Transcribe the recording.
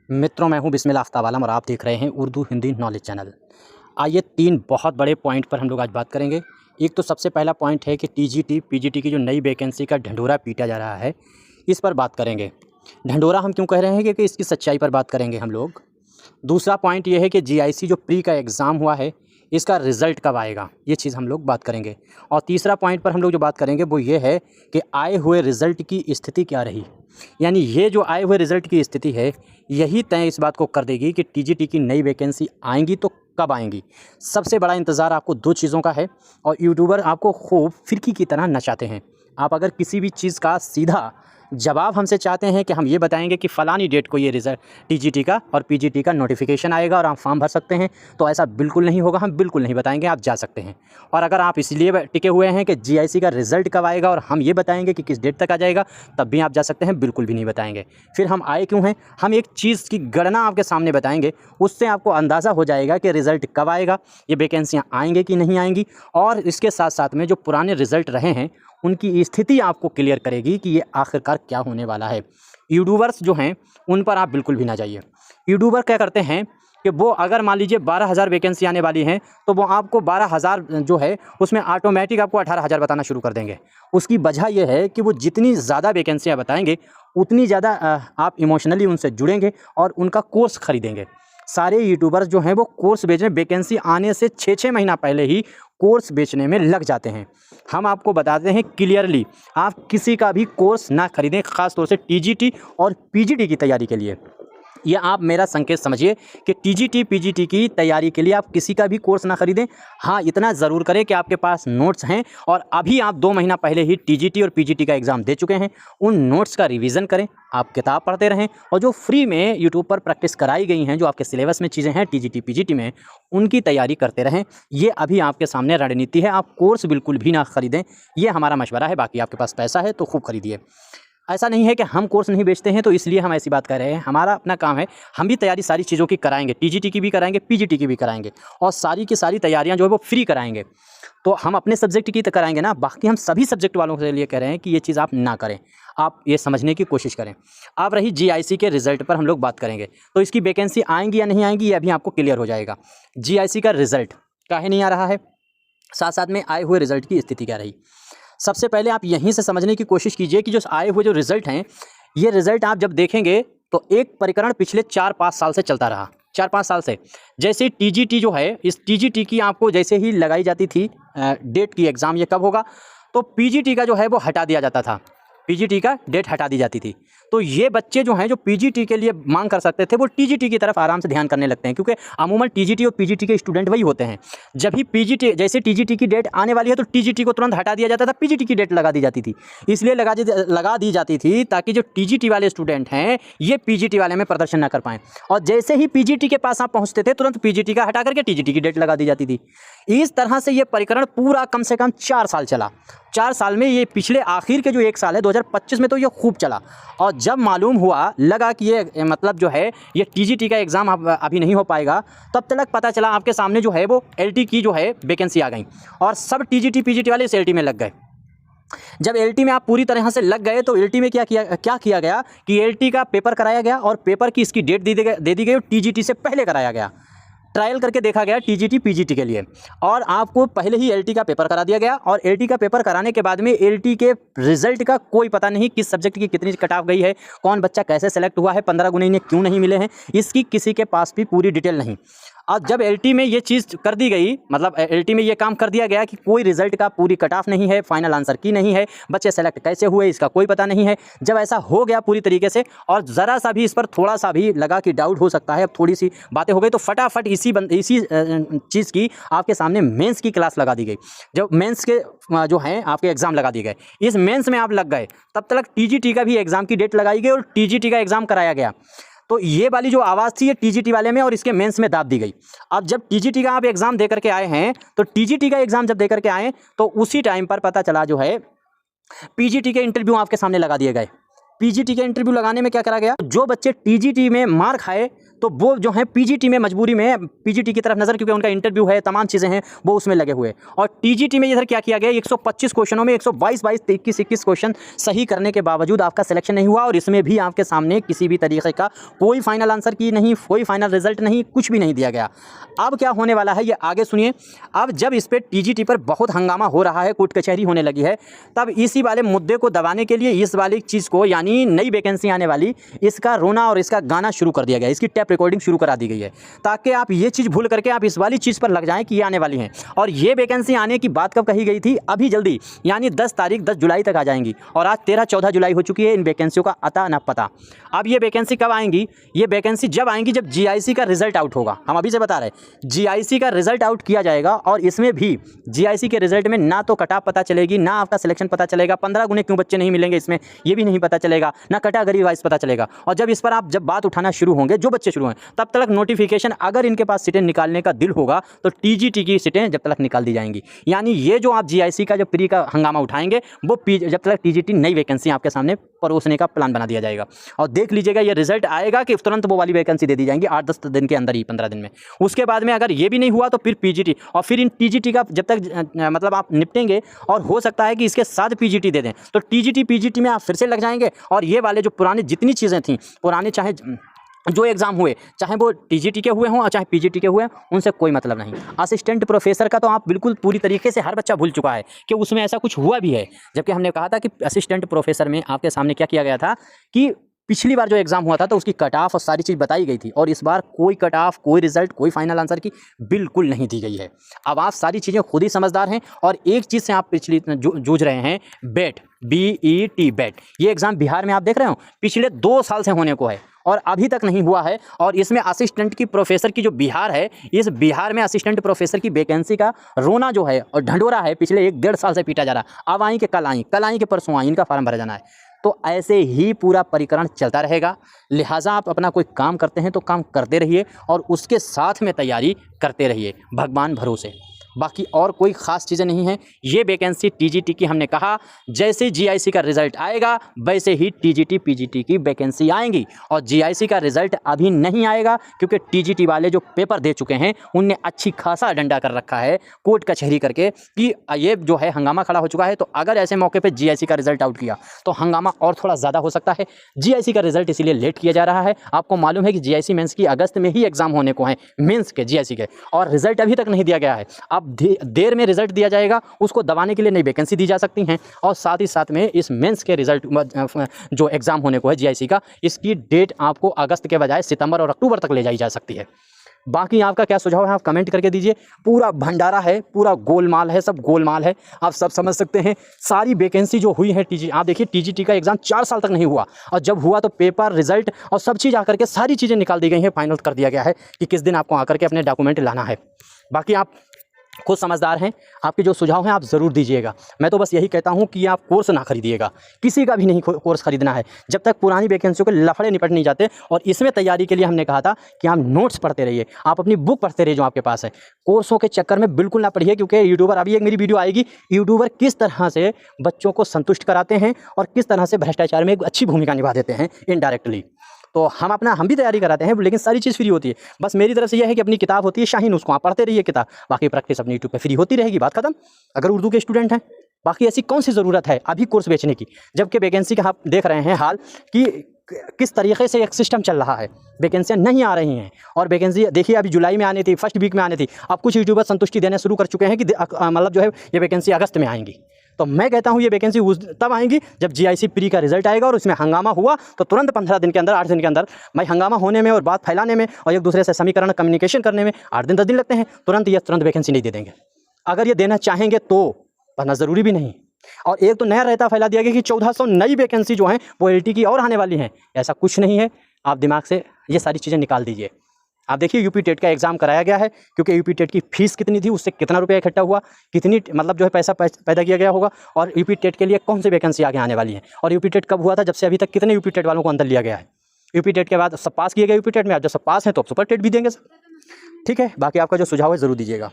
मित्रों, मैं हूं बिस्मिल्लाह आफ्ताब आलम और आप देख रहे हैं उर्दू हिंदी नॉलेज चैनल। आइए 3 बहुत बड़े पॉइंट पर हम लोग आज बात करेंगे। एक तो सबसे पहला पॉइंट है कि टीजीटी, पीजीटी की जो नई वैकेंसी का ढंढोरा पीटा जा रहा है, इस पर बात करेंगे। ढंढोरा हम क्यों कह रहे हैं क्योंकि इसकी सच्चाई पर बात करेंगे हम लोग। दूसरा पॉइंट ये है कि जीआईसी जो प्री का एग्ज़ाम हुआ है, इसका रिज़ल्ट कब आएगा, ये चीज़ हम लोग बात करेंगे। और तीसरा पॉइंट पर हम लोग जो बात करेंगे वो ये है कि आए हुए रिज़ल्ट की स्थिति क्या रही। यानी ये जो आए हुए रिज़ल्ट की स्थिति है, यही तय इस बात को कर देगी कि टीजीटी की नई वैकेंसी आएंगी तो कब आएंगी। सबसे बड़ा इंतज़ार आपको 2 चीज़ों का है और यूट्यूबर आपको खूब फिरकी की तरह नचाते हैं। आप अगर किसी भी चीज़ का सीधा जवाब हमसे चाहते हैं कि हम ये बताएंगे कि फ़लानी डेट को ये रिज़ल्ट टीजीटी का और पीजीटी का नोटिफिकेशन आएगा और आप फॉर्म भर सकते हैं, तो ऐसा बिल्कुल नहीं होगा। हम बिल्कुल नहीं बताएंगे, आप जा सकते हैं। और अगर आप इसलिए टिके हुए हैं कि जीआईसी का रिज़ल्ट कब आएगा और हम ये बताएंगे कि किस डेट तक आ जाएगा, तब भी आप जा सकते हैं, बिल्कुल भी नहीं बताएंगे। फिर हम आए क्यों हैं? हम एक चीज़ की गणना आपके सामने बताएंगे, उससे आपको अंदाज़ा हो जाएगा कि रिज़ल्ट कब आएगा, ये वैकेंसियाँ आएंगी कि नहीं आएंगी। और इसके साथ साथ में जो पुराने रिज़ल्ट रहे हैं उनकी स्थिति आपको क्लियर करेगी कि ये आखिरकार क्या होने वाला है। यूट्यूबर्स जो हैं उन पर आप बिल्कुल भी ना जाइए। यूट्यूबर क्या करते हैं कि वो अगर मान लीजिए 12,000 वैकेंसी आने वाली हैं, तो वो आपको 12,000 जो है उसमें ऑटोमेटिक आपको 18,000 बताना शुरू कर देंगे। उसकी वजह यह है कि वो जितनी ज़्यादा वैकेंसियाँ बताएंगे उतनी ज़्यादा आप इमोशनली उनसे जुड़ेंगे और उनका कोर्स ख़रीदेंगे। सारे यूट्यूबर्स जो हैं वो कोर्स बेचने, वैकेंसी आने से 6-6 महीना पहले ही कोर्स बेचने में लग जाते हैं। हम आपको बताते हैं क्लियरली, आप किसी का भी कोर्स ना खरीदें, ख़ास तौर से टीजीटी और पीजीटी की तैयारी के लिए। ये आप मेरा संकेत समझिए कि टीजीटी पीजीटी की तैयारी के लिए आप किसी का भी कोर्स ना खरीदें। हाँ, इतना ज़रूर करें कि आपके पास नोट्स हैं और अभी आप 2 महीना पहले ही टीजीटी और पीजीटी का एग्ज़ाम दे चुके हैं। उन नोट्स का रिवीजन करें, आप किताब पढ़ते रहें और जो फ्री में यूट्यूब पर प्रैक्टिस कराई गई हैं, जो आपके सिलेबस में चीज़ें हैं टीजीटी पीजीटी में, उनकी तैयारी करते रहें। ये अभी आपके सामने रणनीति है। आप कोर्स बिल्कुल भी ना खरीदें, ये हमारा मशवरा है। बाकी आपके पास पैसा है तो खूब खरीदिए। ऐसा नहीं है कि हम कोर्स नहीं बेचते हैं तो इसलिए हम ऐसी बात कर रहे हैं। हमारा अपना काम है, हम भी तैयारी सारी चीज़ों की कराएंगे, टीजीटी की भी कराएंगे, पीजीटी की भी कराएंगे और सारी की सारी तैयारियां जो है वो फ्री कराएंगे। तो हम अपने सब्जेक्ट की तो कराएंगे ना, बाकी हम सभी सब्जेक्ट वालों के लिए कह रहे हैं कि ये चीज़ आप ना करें, आप ये समझने की कोशिश करें। अब रही जीआईसी के रिज़ल्ट पर हम लोग बात करेंगे, तो इसकी वैकेंसी आएंगी या नहीं आएंगी ये अभी आपको क्लियर हो जाएगा। जीआईसी का रिज़ल्ट काहे नहीं आ रहा है, साथ साथ में आए हुए रिज़ल्ट की स्थिति क्या रही। सबसे पहले आप यहीं से समझने की कोशिश कीजिए कि जो आए हुए जो रिज़ल्ट हैं, ये रिज़ल्ट आप जब देखेंगे तो एक प्रकरण पिछले 4-5 साल से चलता रहा। 4-5 साल से जैसे टीजीटी जो है, इस टीजीटी की आपको जैसे ही लगाई जाती थी डेट की एग्ज़ाम ये कब होगा, तो पीजीटी का जो है वो हटा दिया जाता था, पीजीटी का डेट हटा दी जाती थी। तो ये बच्चे जो हैं जो पीजीटी के लिए मांग कर सकते थे, वो टीजीटी की तरफ आराम से ध्यान करने लगते हैं, क्योंकि अमूमन टीजीटी और पीजीटी के स्टूडेंट वही होते हैं। जब भी पीजीटी, जैसे टीजीटी की डेट आने वाली है तो टीजीटी को तुरंत हटा दिया जाता था, पीजीटी की डेट लगा दी जाती थी। इसलिए लगा दी जाती थी ताकि जो टीजीटी वाले स्टूडेंट हैं ये पीजीटी वाले में प्रदर्शन ना कर पाएँ। और जैसे ही पीजीटी के पास आप पहुँचते थे, तुरंत पीजीटी का हटा करके टीजीटी की डेट लगा दी जाती थी। इस तरह से ये प्रकरण पूरा कम से कम 4 साल चला। 4 साल में, ये पिछले आखिर के जो 1 साल है 2025 में, तो ये खूब चला। और जब मालूम हुआ, लगा कि ये मतलब जो है ये टीजीटी का एग्ज़ाम अभी नहीं हो पाएगा, तब तक पता चला आपके सामने जो है वो एलटी की जो है वैकेंसी आ गई और सब टीजीटी पीजीटी वाले इस एलटी में लग गए। जब एलटी में आप पूरी तरह से लग गए तो एलटी में क्या किया गया कि एलटी का पेपर कराया गया और पेपर की इसकी डेट दे दी गई और टीजीटी से पहले कराया गया। ट्रायल करके देखा गया टीजीटी पीजीटी के लिए और आपको पहले ही एलटी का पेपर करा दिया गया। और एलटी का पेपर कराने के बाद में एलटी के रिजल्ट का कोई पता नहीं, किस सब्जेक्ट की कितनी कट ऑफ गई है, कौन बच्चा कैसे सेलेक्ट हुआ है, 15 गुने इन्हें क्यों नहीं मिले हैं, इसकी किसी के पास भी पूरी डिटेल नहीं। अब जब एलटी में ये चीज़ कर दी गई, मतलब एलटी में ये काम कर दिया गया कि कोई रिजल्ट का पूरी कट ऑफ नहीं है, फाइनल आंसर की नहीं है, बच्चे सेलेक्ट कैसे हुए इसका कोई पता नहीं है। जब ऐसा हो गया पूरी तरीके से और ज़रा सा भी इस पर थोड़ा सा भी लगा कि डाउट हो सकता है, अब थोड़ी सी बातें हो गई, तो फटाफट इसी चीज़ की आपके सामने मेंस की क्लास लगा दी गई। जब मेंस के जो हैं आपके एग्ज़ाम लगा दिए गए, इस मेंस में आप लग गए, तब तक टीजीटी का भी एग्ज़ाम की डेट लगाई गई और टीजीटी का एग्ज़ाम कराया गया। तो ये वाली जो आवाज़ थी ये टीजीटी वाले में और इसके मेंस में दाब दी गई। अब जब टीजीटी का आप एग्ज़ाम दे करके आए हैं, तो टीजीटी का एग्ज़ाम जब दे करके आए तो उसी टाइम पर पता चला जो है पीजीटी के इंटरव्यू आपके सामने लगा दिए गए। पीजीटी के इंटरव्यू लगाने में क्या करा गया, जो बच्चे टीजीटी में मार खाए तो वो जो है पीजीटी में मजबूरी में पीजीटी की तरफ नज़र, क्योंकि उनका इंटरव्यू है, तमाम चीज़ें हैं, वो उसमें लगे हुए। और टीजीटी में इधर क्या किया गया, 125 क्वेश्चनों में 122 21 क्वेश्चन सही करने के बावजूद आपका सिलेक्शन नहीं हुआ, और इसमें भी आपके सामने किसी भी तरीके का कोई फाइनल आंसर की नहीं, कोई फाइनल रिजल्ट नहीं, कुछ भी नहीं दिया गया। अब क्या होने वाला है ये आगे सुनिए। अब जब इस पर टीजीटी पर बहुत हंगामा हो रहा है, कोर्ट कचहरी होने लगी है, तब इसी वाले मुद्दे को दबाने के लिए इस वाली चीज़ को, यानी नई वैकेंसी आने वाली, इसका रोना और इसका गाना शुरू कर दिया गया, इसकी टैप रिकॉर्डिंग शुरू करा दी गई है, ताकि आप ये चीज़ भूल करके आप इस वाली चीज़ पर लग जाएं कि ये आने वाली हैं। और ये वैकेंसी आने की बात कब कही गई थी, अभी जल्दी, यानी 10 जुलाई तक आ जाएंगी, और आज 13-14 जुलाई हो चुकी है, इन वैकेंसियों का अता न पता। अब ये वैकेंसी कब आएंगी, ये वैकेंसी जब आएंगी जब जीआईसी का रिजल्ट आउट होगा। हम अभी से बता रहे हैं, जीआईसी का रिजल्ट आउट किया जाएगा, और इसमें भी जीआईसी के रिजल्ट में ना तो कट ऑफ पता चलेगी, ना आपका सिलेक्शन पता चलेगा, 15 गुने क्यों बच्चे नहीं मिलेंगे इसमें, ये भी नहीं पता चलेगा, ना कैटेगरी वाइज पता चलेगा। और जब इस पर आप जब बात उठाना शुरू होंगे, जो बच्चे शुरू हैं, तब तक नोटिफिकेशन, अगर इनके पास सीटें निकालने का दिल होगा तो टीजीटी की सीटें जब तक निकाल दी जाएंगी। यानी ये जो आप जीआईसी का जो प्री का हंगामा उठाएंगे, वो जब तक टीजीटी नई वैकेंसी आपके सामने परोसने का प्लान बना दिया जाएगा। और देख लीजिएगा ये रिजल्ट आएगा कि तुरंत वो वाली वैकेंसी दे दी जाएंगी 8-10 दिन के अंदर ही, 15 दिन में। उसके बाद में अगर ये भी नहीं हुआ तो फिर पीजीटी, और फिर इन टीजीटी का जब तक मतलब आप निपटेंगे, और हो सकता है कि इसके साथ पीजीटी दे दें, तो टीजीटी पीजीटी में आप फिर से लग जाएंगे, और ये वाले जो पुराने जितनी चीज़ें थी, पुराने चाहे जो एग्ज़ाम हुए, चाहे वो टीजीटी के हुए हों और चाहे पीजीटी के हुए, उनसे कोई मतलब नहीं। असिस्टेंट प्रोफेसर का तो आप बिल्कुल पूरी तरीके से हर बच्चा भूल चुका है कि उसमें ऐसा कुछ हुआ भी है, जबकि हमने कहा था कि असिस्टेंट प्रोफेसर में आपके सामने क्या किया गया था कि पिछली बार जो एग्ज़ाम हुआ था तो उसकी कट ऑफ और सारी चीज़ बताई गई थी, और इस बार कोई कट ऑफ, कोई रिजल्ट, कोई फाइनल आंसर की बिल्कुल नहीं दी गई है। अब आप सारी चीज़ें खुद ही समझदार हैं, और एक चीज़ से आप पिछली जूझ रहे हैं, बेट, BET बेट, ये एग्ज़ाम बिहार में आप देख रहे हो पिछले 2 साल से होने को है, और अभी तक नहीं हुआ है। और इसमें असिस्टेंट की प्रोफेसर की जो बिहार है, इस बिहार में असिस्टेंट प्रोफेसर की वैकेंसी का रोना जो है और ढंढोरा है, पिछले 1-1.5 साल से पीटा जा रहा। अब आई कि कल आई, कल आई कि परसों आई, इनका फार्म भरा जाना है। तो ऐसे ही पूरा परिकरण चलता रहेगा। लिहाजा आप अपना कोई काम करते हैं तो काम करते रहिए, और उसके साथ में तैयारी करते रहिए, भगवान भरोसे। बाकी और कोई ख़ास चीज़ें नहीं हैं। ये वैकेंसी टीजीटी की, हमने कहा जैसे जीआईसी का रिज़ल्ट आएगा वैसे ही टीजीटी पीजीटी की वैकेंसी आएंगी, और जीआईसी का रिज़ल्ट अभी नहीं आएगा, क्योंकि टीजीटी वाले जो पेपर दे चुके हैं उनने अच्छी खासा डंडा कर रखा है कोर्ट कचहरी करके कि ये जो है हंगामा खड़ा हो चुका है। तो अगर ऐसे मौके पर जीआईसी का रिज़ल्ट आउट किया तो हंगामा और थोड़ा ज़्यादा हो सकता है। जीआईसी का रिज़ल्ट इसीलिए लेट किया जा रहा है। आपको मालूम है कि जीआईसी मेंस की अगस्त में ही एग्ज़ाम होने को हैं, मेंस के जीआईसी के, और रिज़ल्ट अभी तक नहीं दिया गया है। अब देर में रिजल्ट दिया जाएगा, उसको दबाने के लिए नई वैकेंसी दी जा सकती हैं, और साथ ही साथ में इस मेंस के रिजल्ट जो एग्ज़ाम होने को है जीआईसी का, इसकी डेट आपको अगस्त के बजाय सितंबर और अक्टूबर तक ले जाई जा सकती है। बाकी आपका क्या सुझाव है आप कमेंट करके दीजिए। पूरा भंडारा है, पूरा गोलमाल है, सब गोलमाल है, आप सब समझ सकते हैं। सारी वैकेंसी जो हुई है टीजी, आप देखिए टीजीटी का एग्ज़ाम 4 साल तक नहीं हुआ, और जब हुआ तो पेपर, रिजल्ट और सब चीज़ आकर के सारी चीज़ें निकाल दी गई हैं, फाइनल कर दिया गया है कि किस दिन आपको आकर के अपने डॉक्यूमेंट लाना है। बाकी आप खुद समझदार हैं, आपके जो सुझाव हैं आप ज़रूर दीजिएगा। मैं तो बस यही कहता हूं कि आप कोर्स ना खरीदिएगा, किसी का भी नहीं कोर्स खरीदना है जब तक पुरानी वैकेंसियों के लफड़े निपट नहीं जाते। और इसमें तैयारी के लिए हमने कहा था कि आप नोट्स पढ़ते रहिए, आप अपनी बुक पढ़ते रहिए जो आपके पास है। कोर्सों के चक्कर में बिल्कुल ना पढ़िए, क्योंकि यूट्यूबर, अभी एक मेरी वीडियो आएगी, यूट्यूबर किस तरह से बच्चों को संतुष्ट कराते हैं और किस तरह से भ्रष्टाचार में एक अच्छी भूमिका निभा देते हैं इनडायरेक्टली। तो हम भी तैयारी कराते हैं, लेकिन सारी चीज़ फ्री होती है। बस मेरी तरफ से यह है कि अपनी किताब होती है शाहीन, उसको आप पढ़ते रहिए किताब, बाकी प्रैक्टिस अपनी यूट्यूब पे फ्री होती रहेगी, बात खत्म। अगर उर्दू के स्टूडेंट हैं, बाकी ऐसी कौन सी ज़रूरत है अभी कोर्स बेचने की, जबकि वैकेंसी का आप देख रहे हैं हाल कि किस तरीके से एक सिस्टम चल रहा है, वैकेंसियाँ नहीं आ रही हैं। और वैकेंसी देखिए अभी जुलाई में आनी थी, फर्स्ट वीक में आनी थी, अब कुछ यूट्यूबर संतुष्टि देने शुरू कर चुके हैं कि मतलब जो है ये वैकेंसी अगस्त में आएंगी। तो मैं कहता हूँ ये वैकेंसी तब आएंगी जब जीआईसी प्री का रिजल्ट आएगा, और उसमें हंगामा हुआ तो तुरंत 15 दिन के अंदर, 8 दिन के अंदर, भाई हंगामा होने में और बात फैलाने में और एक दूसरे से समीकरण कम्युनिकेशन करने में 8 दिन 10 दिन लगते हैं, तुरंत वैकेंसी नहीं दे देंगे। अगर ये देना चाहेंगे तो पढ़ना ज़रूरी भी नहीं। और एक तो नया रहता फैला दिया गया कि 1400 नई वैकेंसी जो हैं वो LT की और आने वाली हैं, ऐसा कुछ नहीं है। आप दिमाग से ये सारी चीज़ें निकाल दीजिए। आप देखिए यूपी टेट का एग्ज़ाम कराया गया है, क्योंकि यूपी टेट की फीस कितनी थी, उससे कितना रुपया इकट्ठा हुआ, कितनी मतलब जो है पैसा पैदा किया गया होगा, और यूपी टेट के लिए कौन सी वैकेंसी आगे आने वाली है, और यूपी टेट कब हुआ था, जब से अभी तक कितने यूपी टेट वालों को अंदर लिया गया है। यूपी टेट के बाद सब पास किए गए यूपी टेट में, अब जब सब पास हैं तो अब सुपर टेट भी देंगे सब। ठीक है, बाकी आपका जो सुझाव है ज़रूर दीजिएगा।